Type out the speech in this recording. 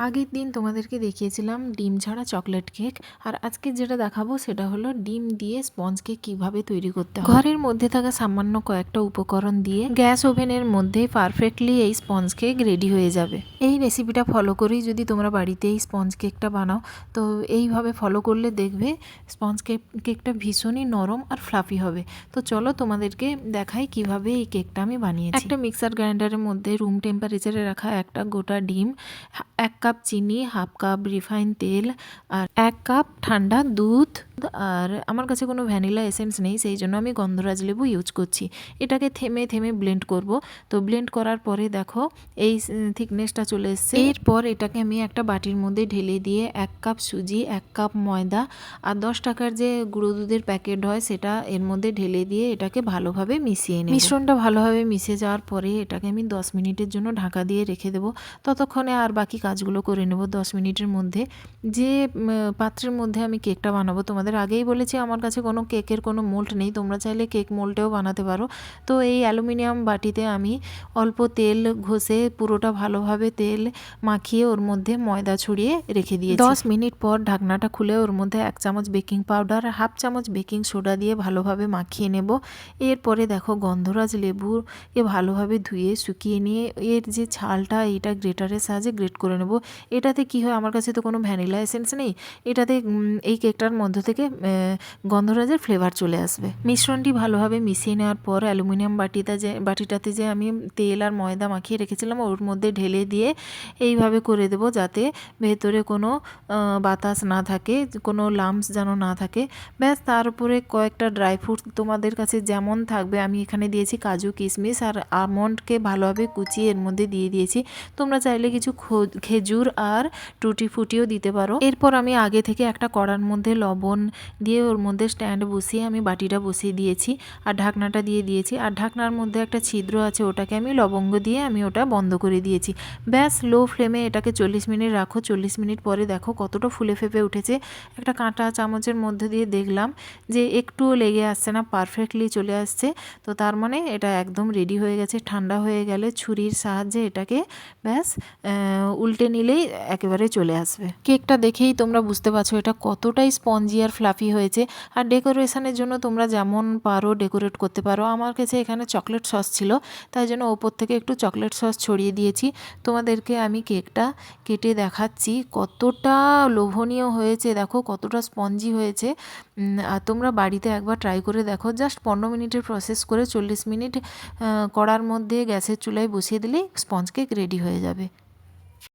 আগের দিন তোমাদেরকে দেখিয়েছিলাম ডিম ছাড়া চকলেট কেক, আর আজকে যেটা দেখাবো সেটা হলো ডিম দিয়ে স্পঞ্জ কেক কীভাবে তৈরি করতে হয়। ঘরের মধ্যে থাকা সামান্য কয়েকটা উপকরণ দিয়ে গ্যাস ওভেনের মধ্যে পারফেক্টলি এই স্পঞ্জ কেক রেডি হয়ে যাবে। এই রেসিপিটা ফলো করেই যদি তোমরা বাড়িতে এই স্পঞ্জ কেকটা বানাও, তো এইভাবে ফলো করলে দেখবে স্পঞ্জ কেকটা ভীষণই নরম আর ফ্লাফি হবে। তো চলো তোমাদেরকে দেখাই কিভাবে এই কেকটা আমি বানিয়েছি। একটা মিক্সার গ্রাইন্ডারের মধ্যে রুম টেম্পারেচারে রাখা একটা গোটা ডিম, 1 কাপ চিনি, 1/2 কাপ রিফাইন তেল, আর 1 কাপ ঠান্ডা দুধ। আর আমার কাছে কোনো ভ্যানিলা এসেন্স নেই, সেই জন্য আমি গন্ধরাজ লেবু ইউজ করছি। এটাকে থেমে থেমে ব্লেন্ড করব। তো ব্লেন্ড করার পরে দেখো এই থিকনেসটা চলে এসছে। এরপর এটাকে আমি একটা বাটির মধ্যে ঢেলে দিয়ে 1 কাপ সুজি, 1 কাপ ময়দা আর 10 টাকার যে গুঁড়ো দুধের প্যাকেট হয় সেটা এর মধ্যে ঢেলে দিয়ে এটাকে ভালোভাবে মিশিয়ে নেব। মিশ্রণটা ভালোভাবে মিশে যাওয়ার পরে এটাকে আমি 10 মিনিটের জন্য ঢাকা দিয়ে রেখে দেবো। ততক্ষণে আর বাকি কাজগুলো করে নেব 10 মিনিটের মধ্যে। যে পাত্রের মধ্যে আমি কেকটা বানাবো, তোমাদের আগেই বলেছি আমার কাছে কোনো কেকের কোনো মোল্ড নেই, তোমরা চাইলে কেক মোল্ডেও বানাতে পারো। তো এই অ্যালুমিনিয়াম বাটিতে আমি অল্প তেল ঘষে পুরোটা ভালোভাবে তেল মাখিয়ে ওর মধ্যে ময়দা ছড়িয়ে রেখে দিয়েছি। 10 মিনিট পর ঢাকনাটা খুলে ওর মধ্যে 1 চামচ বেকিং পাউডার আর 1/2 চামচ বেকিং সোডা দিয়ে ভালোভাবে মাখিয়ে নেব। এরপরে দেখো গন্ধরাজ লেবুকে ভালোভাবে ধুয়ে শুকিয়ে নিয়ে এর যে ছালটা এইটা গ্রেটারের সাহায্যে গ্রেট করে নেব। এটাতে কি হয়, আমার কাছে তো কোনো ভ্যানিলা এসেন্স নেই, এটাতে এই কেকটার মধ্য থেকে গন্ধরাজের ফ্লেভার চলে আসবে। মিশ্রণটি ভালোভাবে মিশিয়ে নেওয়ার পর অ্যালুমিনিয়াম বাটিটাতে যে আমি তেল আর ময়দা মাখিয়ে রেখেছিলাম ওর মধ্যে ঢেলে দিয়ে এইভাবে করে দেব, যাতে ভেতরে কোনো বাতাস না থাকে, কোনো লাম্পস যেন না থাকে। ব্যাস, তার উপরে কয়েকটা ড্রাই ফ্রুট তোমাদের কাছে যেমন থাকবে, আমি এখানে দিয়েছি কাজু, কিশমিশ আর আমন্ডকে ভালোভাবে কুচিয়ে এর মধ্যে দিয়ে দিয়েছি। তোমরা চাইলে কিছু খেজুর আর টুটি ফুটিও দিতে পারো। এরপর আমি আগে থেকে একটা কড়ার মধ্যে লবণ দিয়ে ওর মধ্যে স্ট্যান্ড বসিয়ে আমি বাটিটা বসিয়ে দিয়েছি আর ঢাকনাটা দিয়ে দিয়েছি। আর ঢাকনার মধ্যে একটা ছিদ্র আছে, ওটাকে আমি লবঙ্গ দিয়ে আমি ওটা বন্ধ করে দিয়েছি। ব্যাস, লো ফ্লেমে এটাকে 40 মিনিট রাখো। 40 মিনিট পরে দেখো কতটা ফুলে ফেপে উঠেছে। একটা কাঁটা চামচের মধ্যে দিয়ে দেখলাম যে একটুও লেগে আসছে না, পারফেক্টলি চলে আসছে। তো তার মানে এটা একদম রেডি হয়ে গেছে। ঠান্ডা হয়ে গেলে ছুরির সাহায্যে এটাকে ব্যাস উল্টে নিলেই একেবারে চলে আসবে। কেকটা দেখেই তোমরা বুঝতে পারছো এটা কতটাই স্পঞ্জি আর ফ্লাফি হয়েছে। আর ডেকোরেশনের জন্য তোমরা যেমন পারো ডেকোরেট করতে পারো। আমার কাছে এখানে চকলেট সস ছিল, তাই জন্য ওপর থেকে একটু চকলেট সস ছড়িয়ে দিয়েছি। তোমাদেরকে আমি কেকটা কেটে দেখাচ্ছি কতটা লোভনীয় হয়েছে, দেখো কতটা স্পঞ্জি হয়েছে। আর তোমরা বাড়িতে একবার ট্রাই করে দেখো। জাস্ট 15 মিনিটের প্রসেস করে 40 মিনিট কড়ার মধ্যে গ্যাসের চুলায় বসিয়ে দিলেই স্পঞ্জ কেক রেডি হয়ে যাবে।